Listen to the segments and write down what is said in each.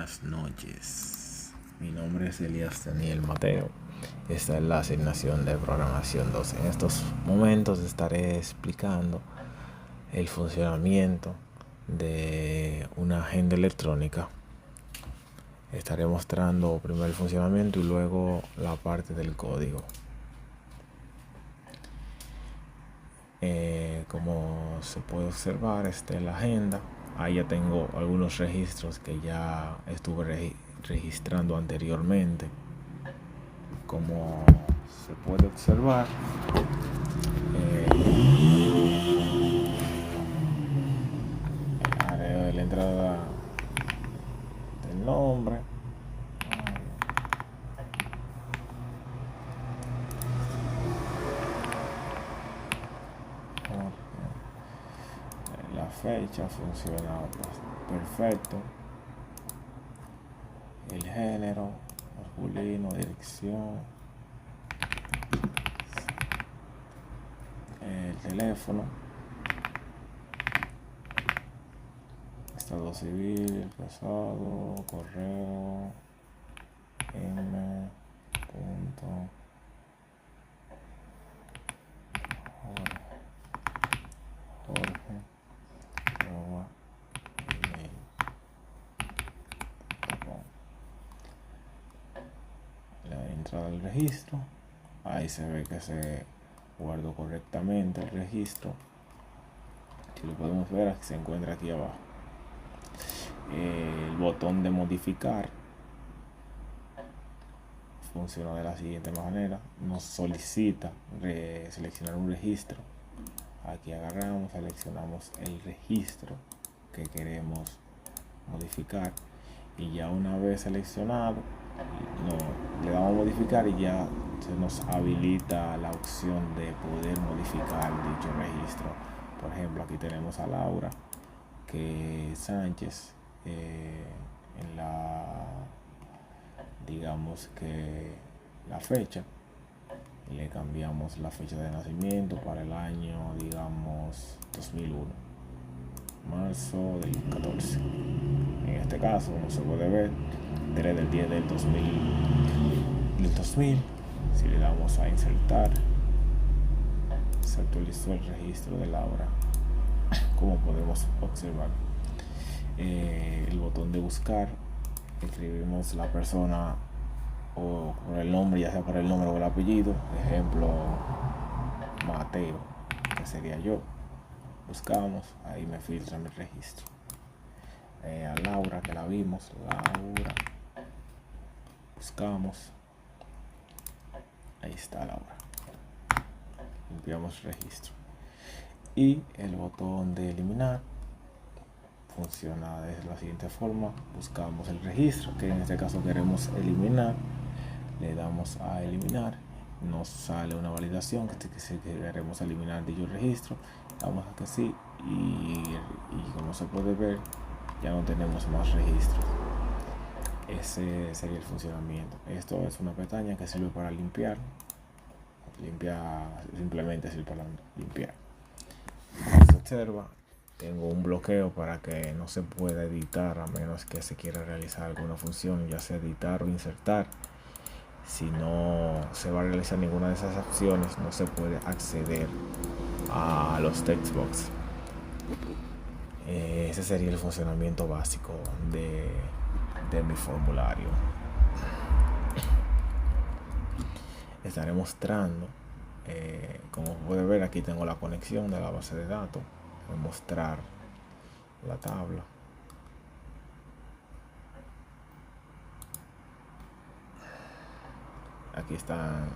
Buenas noches. Mi nombre es Elías Daniel Mateo. Esta es la asignación de programación 2. En estos momentos estaré explicando el funcionamiento de una agenda electrónica. Estaré mostrando primero el funcionamiento y luego la parte del código. Como se puede observar, esta es la agenda. Ahí ya tengo algunos registros que ya estuve registrando anteriormente. Como se puede observar, haré la entrada del nombre, la fecha funciona perfecto, el género masculino, dirección, el teléfono, estado civil, casado, correo, la entrada del registro. Ahí se ve que se guardó correctamente el registro. Si lo podemos ver, aquí se encuentra aquí abajo. El botón de modificar funciona de la siguiente manera. Nos solicita seleccionar un registro. Aquí agarramos, seleccionamos el registro que queremos modificar y ya una vez seleccionado le damos a modificar y ya se nos habilita la opción de poder modificar dicho registro. Por ejemplo, aquí tenemos a Laura que Sánchez, en la, digamos que la fecha, le cambiamos la fecha de nacimiento para el año, digamos, 2001, marzo del 14. En este caso, como se puede ver, 3 del 10 del 2000. Si le damos a insertar, se actualizó el registro de Laura, como podemos observar. El botón de buscar, escribimos la persona o por el nombre, ya sea por el nombre o el apellido. Ejemplo, Mateo, que sería yo. Buscamos, ahí me filtra mi registro. A Laura, que la vimos, Laura, buscamos, ahí está Laura, limpiamos registro y el botón de eliminar funciona de la siguiente forma. Buscamos el registro que en este caso queremos eliminar, le damos a eliminar, nos sale una validación que queremos eliminar dicho registro, damos a que sí y como se puede ver, ya no tenemos más registros. Ese sería el funcionamiento. Esto es una pestaña que sirve para limpiar, simplemente sirve para limpiar. Como se observa, tengo un bloqueo para que no se pueda editar a menos que se quiera realizar alguna función, ya sea editar o insertar. Si no se va a realizar ninguna de esas acciones, no se puede acceder a los textbox. Ese sería el funcionamiento básico de mi formulario. Estaré mostrando, como puede ver, aquí tengo la conexión de la base de datos. Voy a mostrar la tabla. Aquí están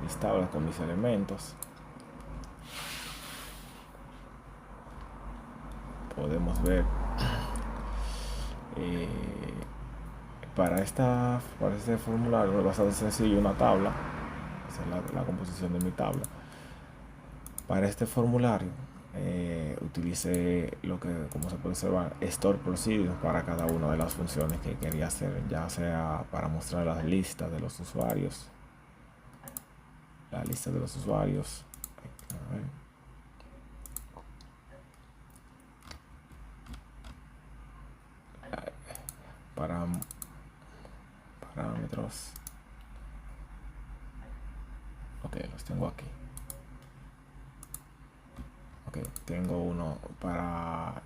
mis tablas con mis elementos. Podemos ver para este formulario es bastante sencillo, una tabla. Esa es la composición de mi tabla. Para este formulario utilicé lo que, como se puede observar, store procedure para cada una de las funciones que quería hacer, ya sea para mostrar las listas de los usuarios, parámetros. Ok, los tengo aquí. Ok, tengo uno para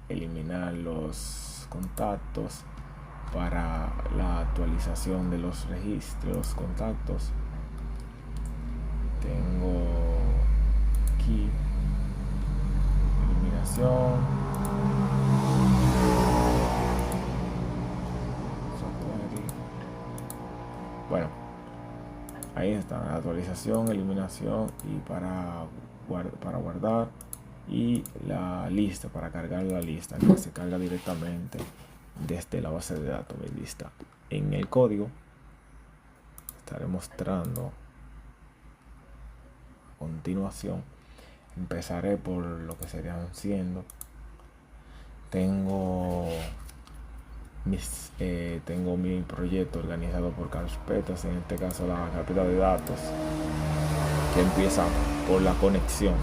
eliminar los contactos, para la actualización de los registros contactos. Tengo aquí eliminación, bueno, ahí está la actualización, eliminación y para guardar, y la lista para cargar la lista que se carga directamente desde la base de datos de lista. En el código estaré mostrando a continuación. Empezaré por lo que serían siendo. Tengo mi proyecto organizado por carpetas, en este caso la carpeta de datos, que empieza por la conexión.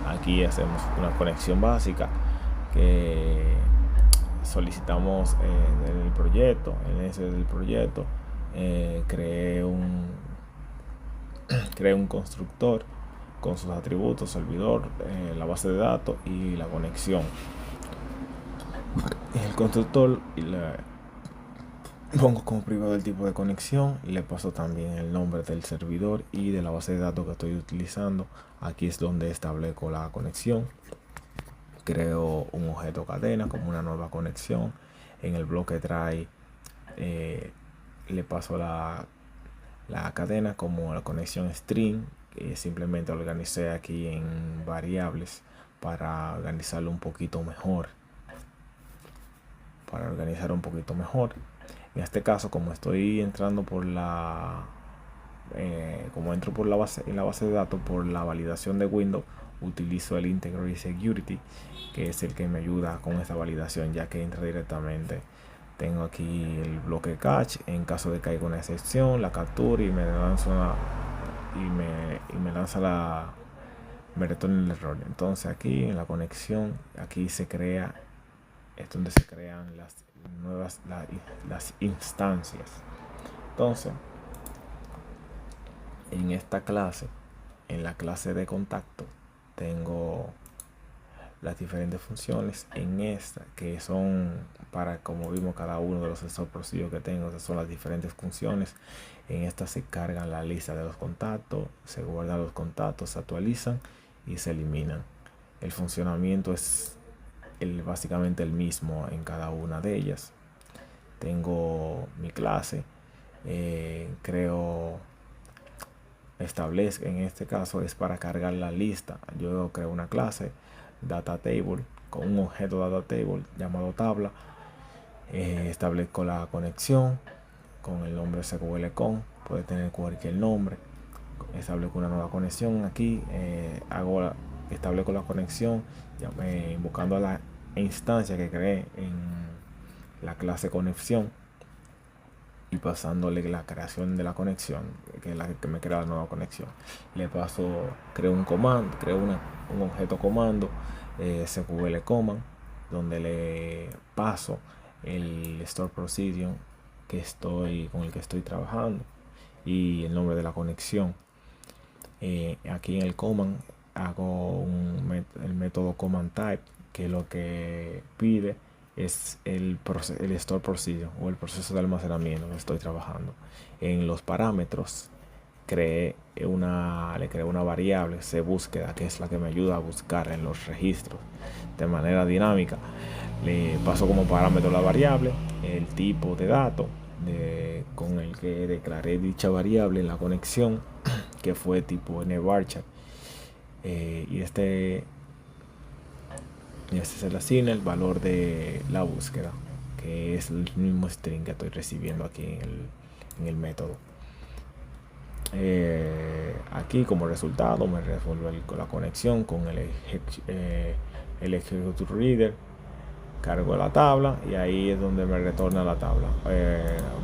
Aquí hacemos una conexión básica que solicitamos en el proyecto. En ese del proyecto creé un constructor con sus atributos, servidor, la base de datos y la conexión. El constructor pongo como privado el tipo de conexión, le paso también el nombre del servidor y de la base de datos que estoy utilizando. Aquí es donde establezco la conexión. Creo un objeto cadena como una nueva conexión. En el bloque try le paso la cadena como la conexión string, que simplemente organicé aquí en variables para organizarlo un poquito mejor. En este caso, como estoy entrando entro por la base de datos por la validación de Windows, utilizo el Integrity Security, que es el que me ayuda con esta validación, ya que entra directamente. Tengo aquí el bloque catch, en caso de que haya una excepción, la captura y me retorna el error. Entonces aquí en la conexión, aquí es donde se crean las instancias. Entonces, en esta clase, en la clase de contacto, tengo las diferentes funciones en esta, que son para, como vimos, cada uno de los stop procedures que tengo. Esas son las diferentes funciones. En esta se cargan la lista de los contactos, se guardan los contactos, se actualizan y se eliminan. El funcionamiento es básicamente el mismo en cada una de ellas. Tengo mi clase, establezco, en este caso es para cargar la lista. Yo creo una clase data table con un objeto data table llamado tabla. Establezco la conexión con el nombre SQLcon, puede tener cualquier nombre. Establezco una nueva conexión aquí, establezco la conexión invocando a la instancia que creé en la clase conexión y pasándole la creación de la conexión, que es la que me crea la nueva conexión. Le paso, creo un comando, creo un objeto comando, SQL command, donde le paso el store procedure con el que estoy trabajando y el nombre de la conexión. Aquí en el command hago el método command type, que lo que pide es el store procedure o el proceso de almacenamiento que estoy trabajando. En los parámetros le creo una variable cBúsqueda, que es la que me ayuda a buscar en los registros de manera dinámica. Le paso como parámetro la variable, el tipo de dato con el que declaré dicha variable en la conexión, que fue tipo nvarchar, y este se le asigna el valor de la búsqueda, que es el mismo string que estoy recibiendo aquí en el método. Aquí como resultado me resuelve la conexión con el execute reader, cargo la tabla y ahí es donde me retorna la tabla.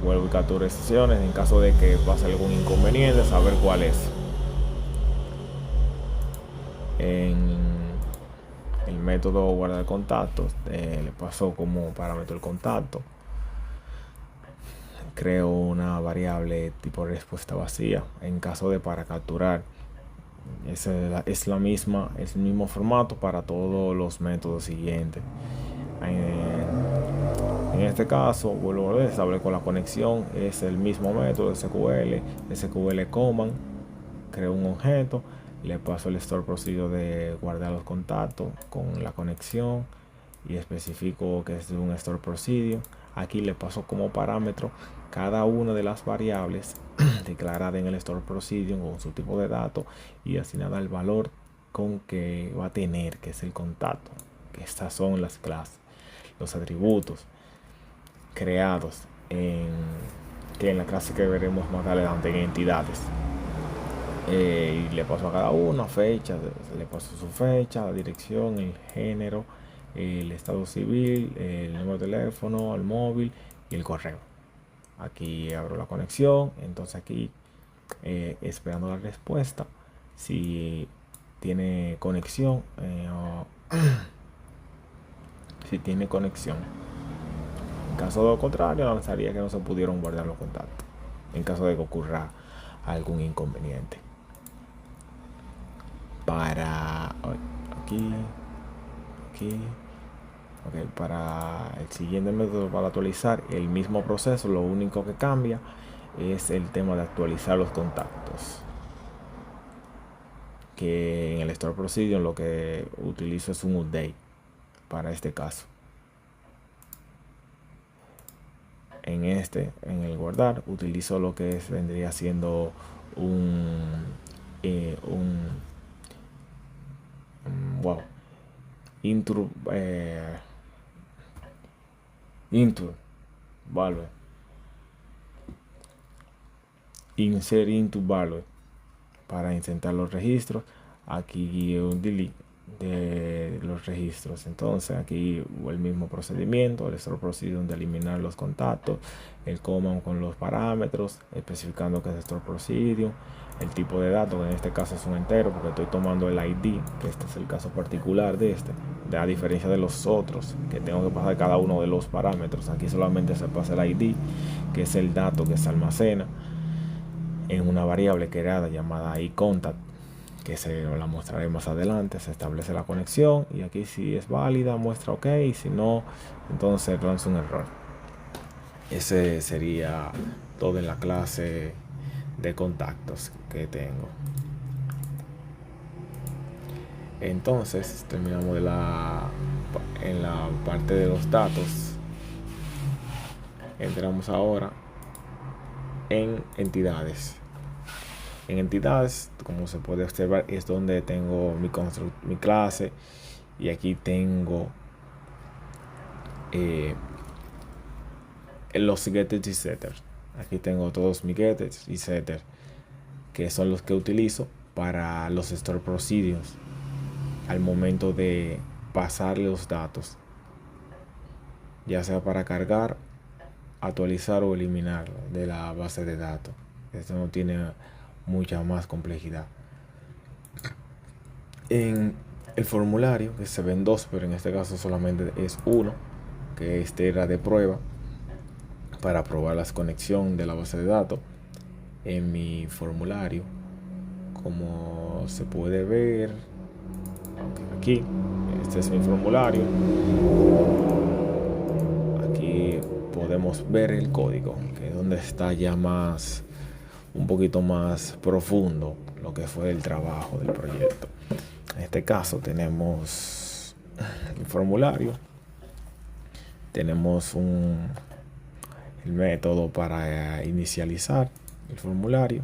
Vuelvo y capturo sesiones en caso de que pase algún inconveniente, saber cuál es. En el método guardar contactos, le paso como parámetro el contacto. creo una variable tipo respuesta vacía. En caso de para capturar, es el mismo formato para todos los métodos siguientes. En este caso, vuelvo a ver, establezco la conexión, es el mismo método SQL command, creo un objeto, le paso el store procedure de guardar los contactos con la conexión y especifico que es un store procedure. Aquí le paso como parámetro cada una de las variables declarada en el store procedure con su tipo de datos y asignada el valor con que va a tener, que es el contacto, que estas son las clases, los atributos creados en la clase que veremos más adelante en entidades. Y le paso a cada uno fecha, le paso su fecha, la dirección, el género, el estado civil, el número de teléfono, el móvil y el correo. Aquí abro la conexión, entonces aquí esperando la respuesta si tiene conexión si tiene conexión. En caso de lo contrario, lanzaría que no se pudieron guardar los contactos en caso de que ocurra algún inconveniente. Para aquí okay, para el siguiente método, para actualizar el mismo proceso, lo único que cambia es el tema de actualizar los contactos, que en el store procedure lo que utilizo es un update para este caso. En el guardar, utilizo lo que vendría siendo intro value, insert into value para insertar los registros. Aquí un delete de los registros. Entonces aquí el mismo procedimiento, el store procedure de eliminar los contactos, el command con los parámetros, especificando que es store procedure, el tipo de datos, que en este caso es un entero porque estoy tomando el ID, que este es el caso particular de a diferencia de los otros que tengo que pasar cada uno de los parámetros. Aquí solamente se pasa el ID, que es el dato que se almacena en una variable creada llamada iContact, que se la mostraré más adelante. Se establece la conexión y aquí si es válida muestra OK, y si no, entonces lanza un error. Ese sería todo en la clase de contactos que tengo. Entonces terminamos en la parte de los datos. Entramos ahora en entidades. En entidades, como se puede observar, es donde tengo mi clase, y aquí tengo los getters y setters. Aquí tengo todos mis getters y setters, que son los que utilizo para los store procedures al momento de pasar los datos, ya sea para cargar, actualizar o eliminar de la base de datos. Esto no tiene mucha más complejidad. En el formulario, que se ven dos, pero en este caso solamente es uno, que este era de prueba para probar la conexión de la base de datos. En mi formulario, como se puede ver aquí, este es mi formulario. Aquí podemos ver el código, que es donde está ya un poquito más profundo lo que fue el trabajo del proyecto. En este caso tenemos el formulario, tenemos el método para inicializar el formulario.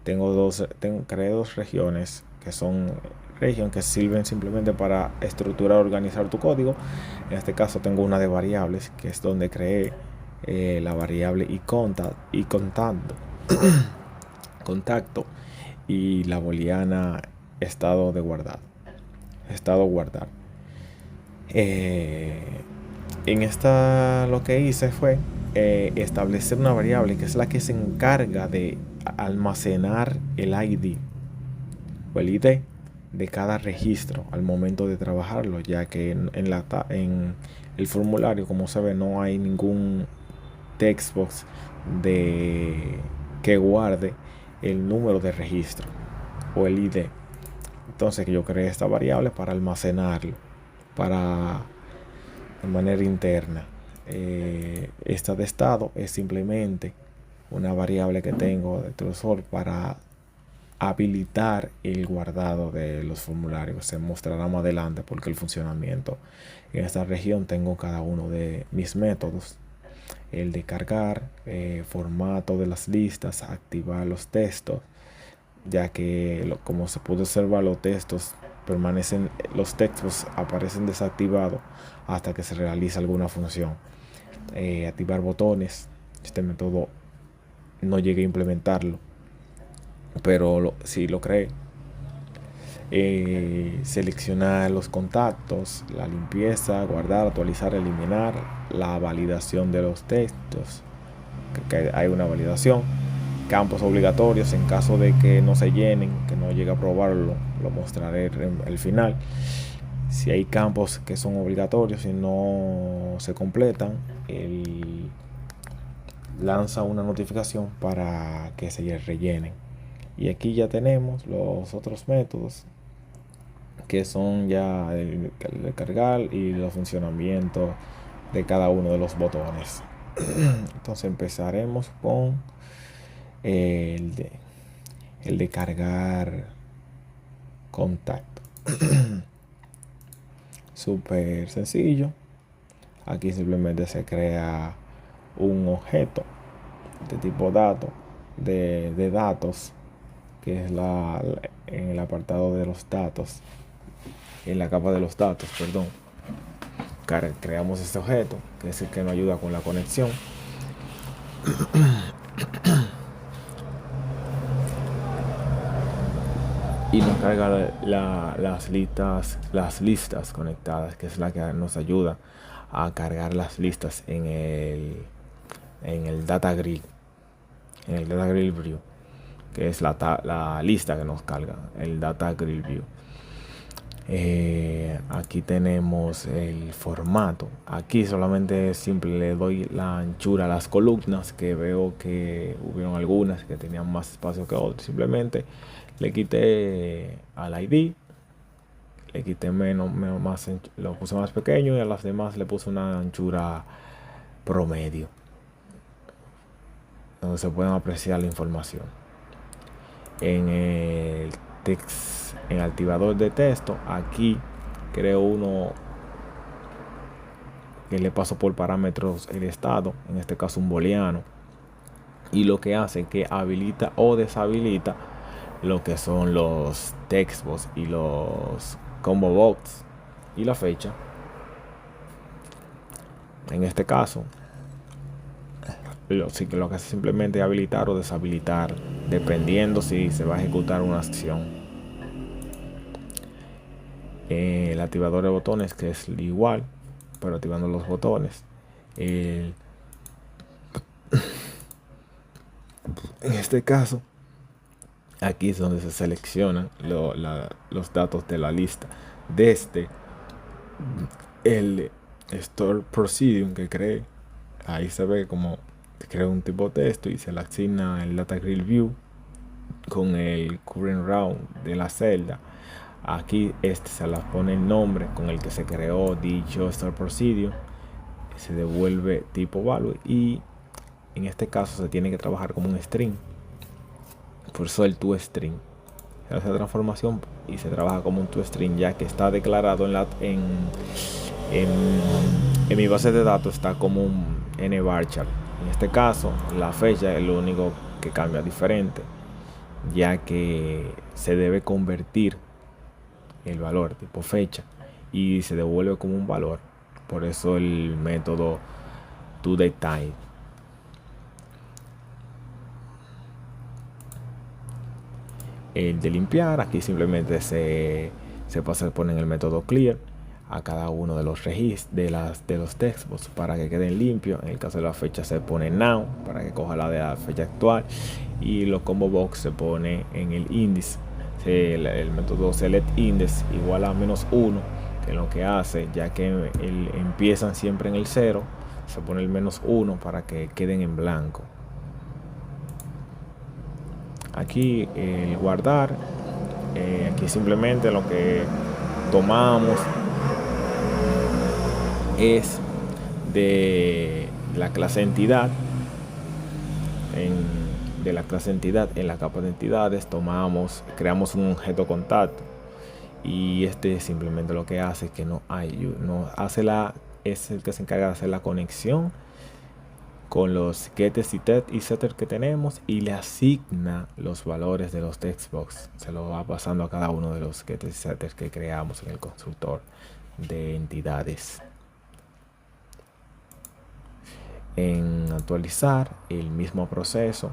Creé dos regiones, que son regiones que sirven simplemente para estructurar, organizar tu código. En este caso tengo una de variables, que es donde creé la variable contacto y la booleana estado guardar. En esta lo que hice fue establecer una variable que es la que se encarga de almacenar el ID o el ID de cada registro al momento de trabajarlo, ya que en el formulario, como se ve, no hay ningún textbox que guarde el número de registro o el ID. Entonces yo creé esta variable para almacenarlo de manera interna. Esta de estado es simplemente una variable que tengo de TrueSort para habilitar el guardado de los formularios. Se mostrará más adelante porque el funcionamiento en esta región tengo cada uno de mis métodos: el de cargar, formato de las listas, activar los textos, ya que como se puede observar, los textos los textos aparecen desactivados hasta que se realiza alguna función. Activar botones. Este método no llegué a implementarlo, pero sí lo creé. Seleccionar los contactos, la limpieza, guardar, actualizar, eliminar, la validación de los textos, que hay una validación. Campos obligatorios, en caso de que no se llenen, que no llegue a probarlo, lo mostraré al final. Si hay campos que son obligatorios y no se completan, él lanza una notificación para que se rellenen. Y aquí ya tenemos los otros métodos, que son ya el de cargar y el funcionamiento de cada uno de los botones. Entonces empezaremos con el de cargar contacto. Súper sencillo. Aquí simplemente se crea un objeto de tipo dato de datos, que es en el apartado de los datos, en la capa de los datos, perdón. Creamos este objeto, que es el que nos ayuda con la conexión. Y nos carga las listas conectadas, que es la que nos ayuda a cargar las listas en el Data Grid, en el Data Grid View, que es la lista que nos carga, el Data Grid View. Aquí tenemos el formato. Aquí solamente simple le doy la anchura a las columnas, que veo que hubieron algunas que tenían más espacio que otras. Simplemente le quité al ID, le quité más, lo puse más pequeño, y a las demás le puse una anchura promedio, donde se pueden apreciar la información. En el en el activador de texto, aquí creo uno que le paso por parámetros el estado, en este caso un booleano, y lo que hace es que habilita o deshabilita lo que son los textbox y los combo box y la fecha. En este caso lo que hace simplemente es habilitar o deshabilitar, dependiendo si se va a ejecutar una acción. El activador de botones, que es igual, pero activando los botones. En este caso, aquí es donde se seleccionan los datos de la lista desde el Store Procedure que creé. Ahí se ve como crea un tipo de texto y se le asigna el Data Grid View con el current round de la celda. Aquí se las pone el nombre con el que se creó dicho Store Procedure, se devuelve tipo value, y en este caso se tiene que trabajar como un string, por eso el toString. Se hace transformación y se trabaja como un toString, ya que está declarado en mi base de datos, está como un nvarchar. En este caso la fecha es lo único que cambia diferente, ya que se debe convertir el valor tipo fecha y se devuelve como un valor. Por eso el método toDateTime. El de limpiar, aquí simplemente se pone en el método clear a cada uno de los registros de los textbox para que queden limpios. En el caso de la fecha se pone now para que coja la de la fecha actual, y los combo box se pone en el índice. El método selectIndex igual a -1, que lo que hace, ya que empiezan siempre en el 0, se pone el -1 para que queden en blanco. Aquí el guardar, aquí simplemente lo que tomamos es de la clase entidad. De la clase entidad, en la capa de entidades creamos un objeto contacto, y este simplemente lo que hace es que es el que se encarga de hacer la conexión con los getters y setters que tenemos, y le asigna los valores de los textbox. Se lo va pasando a cada uno de los getters y setters que creamos en el constructor de entidades. En actualizar, el mismo proceso.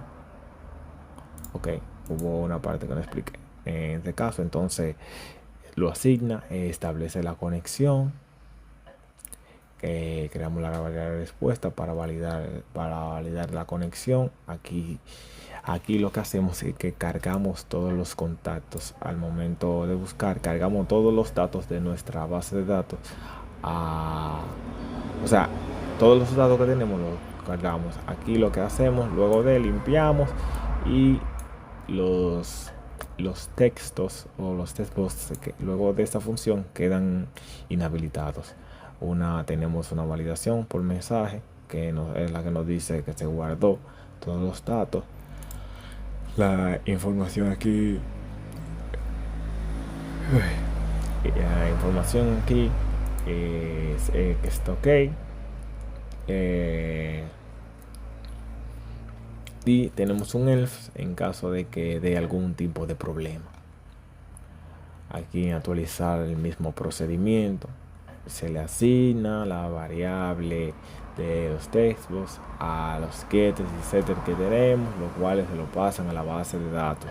Ok, hubo una parte que no expliqué. En este caso, entonces lo asigna, establece la conexión, creamos la variable de respuesta para validar la conexión. Aquí lo que hacemos es que cargamos todos los contactos. Al momento de buscar, cargamos todos los datos de nuestra base de datos. O sea, todos los datos que tenemos los cargamos. Aquí lo que hacemos, luego de limpiamos, y los textos o los textbox que luego de esta función quedan inhabilitados. Tenemos una validación por mensaje, que es la que nos dice que se guardó todos los datos. La información aquí es que está ok. Y tenemos un else en caso de que dé algún tipo de problema. Aquí actualizar el mismo procedimiento, se le asigna la variable de los textos a los getters y setters que tenemos, los cuales se lo pasan a la base de datos.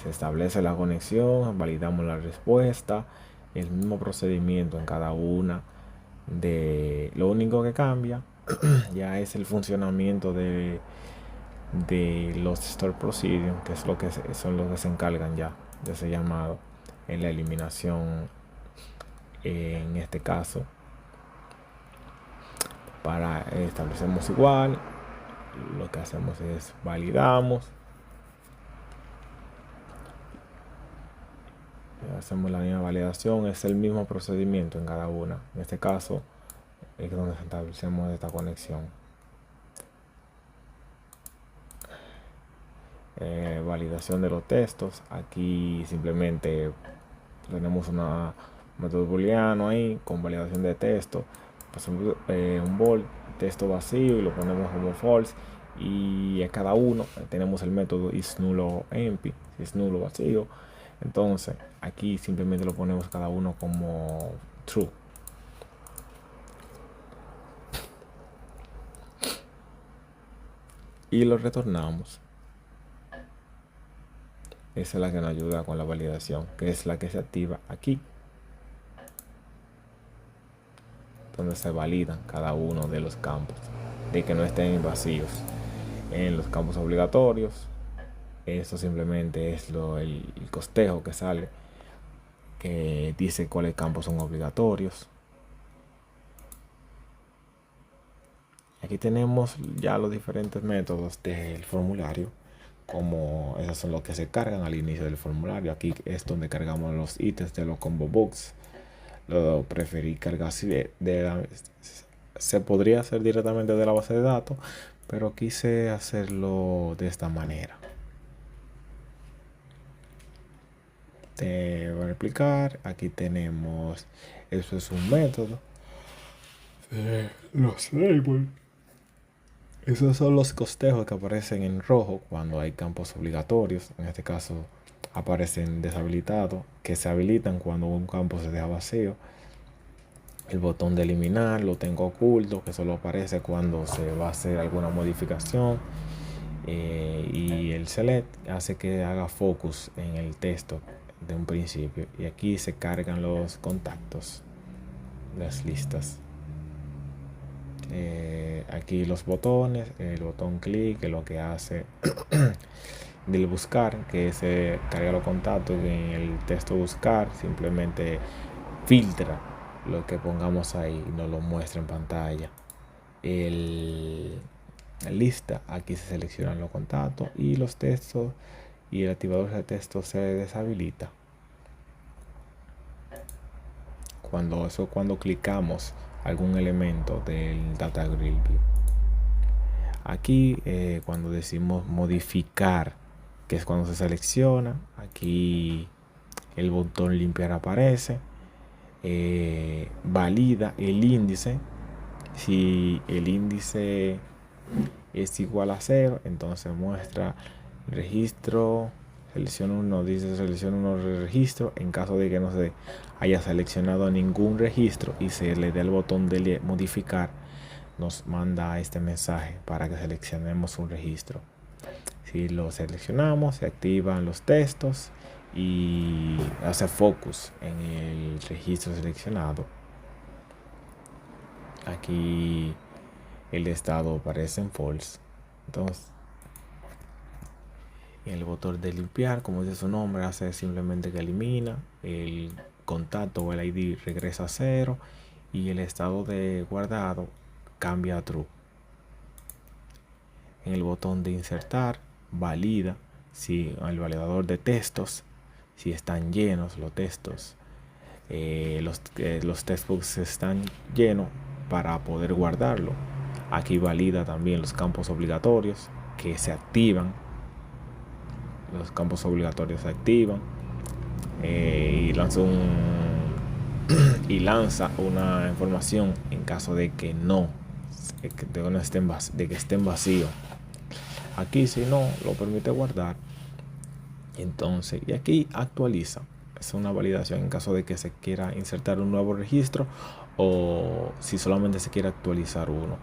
Se establece la conexión, validamos la respuesta, el mismo procedimiento en cada una de. Lo único que cambia ya es el funcionamiento de los store procedures, que es lo que son los que se encargan ya de ese llamado en la eliminación. En este caso, para establecemos igual, lo que hacemos es validamos, hacemos la misma validación, es el mismo procedimiento en cada una. En este caso es donde establecemos esta conexión. Validación de los textos. Aquí simplemente tenemos un método booleano ahí con validación de texto. Pasamos un bool, texto vacío, y lo ponemos como false, y a cada uno tenemos el método is nulo empty, si es nulo vacío. Entonces aquí simplemente lo ponemos cada uno como true. Y lo retornamos. Esa es la que nos ayuda con la validación, que es la que se activa aquí, donde se validan cada uno de los campos, de que no estén vacíos. En los campos obligatorios, esto simplemente es el costejo que sale, que dice cuáles campos son obligatorios. Aquí tenemos ya los diferentes métodos del formulario, como esos son los que se cargan al inicio del formulario. Aquí es donde cargamos los ítems de los combo books. Lo preferí cargar así se podría hacer directamente de la base de datos, pero quise hacerlo de esta manera. Te voy a explicar. Aquí tenemos, eso es un método de los labels. Esos son los costejos que aparecen en rojo cuando hay campos obligatorios. En este caso aparecen deshabilitados, que se habilitan cuando un campo se deja vacío. El botón de eliminar lo tengo oculto, que solo aparece cuando se va a hacer alguna modificación. Y el select hace que haga focus en el texto de un principio. Y aquí se cargan los contactos, las listas. Aquí los botones, el botón clic, que lo que hace del buscar, que se carga los contactos, y en el texto buscar simplemente filtra lo que pongamos ahí y nos lo muestra en pantalla. lista, aquí se seleccionan los contactos y los textos, y el activador de texto se deshabilita cuando clicamos algún elemento del Data Grid View. Aquí cuando decimos modificar, que es cuando se selecciona, aquí el botón limpiar aparece, valida el índice. Si el índice es igual a 0, entonces muestra el registro, selecciona uno, dice selecciona uno de registro. En caso de que no se haya seleccionado ningún registro y se le dé el botón de modificar, nos manda este mensaje para que seleccionemos un registro. Si lo seleccionamos, se activan los textos y hace focus en el registro seleccionado. Aquí el estado aparece en false. Entonces, en el botón de limpiar, como dice su nombre, hace simplemente que elimina el contacto o el ID, regresa a 0 y el estado de guardado cambia a true. En el botón de insertar, valida si el validador de textos, si están llenos los textos, los textbooks están llenos para poder guardarlo. Aquí valida también los campos obligatorios que se activan. Los campos obligatorios se activan y lanza una información en caso de que estén vacíos. Aquí si no lo permite guardar, entonces, y aquí actualiza. Es una validación en caso de que se quiera insertar un nuevo registro o si solamente se quiere actualizar uno.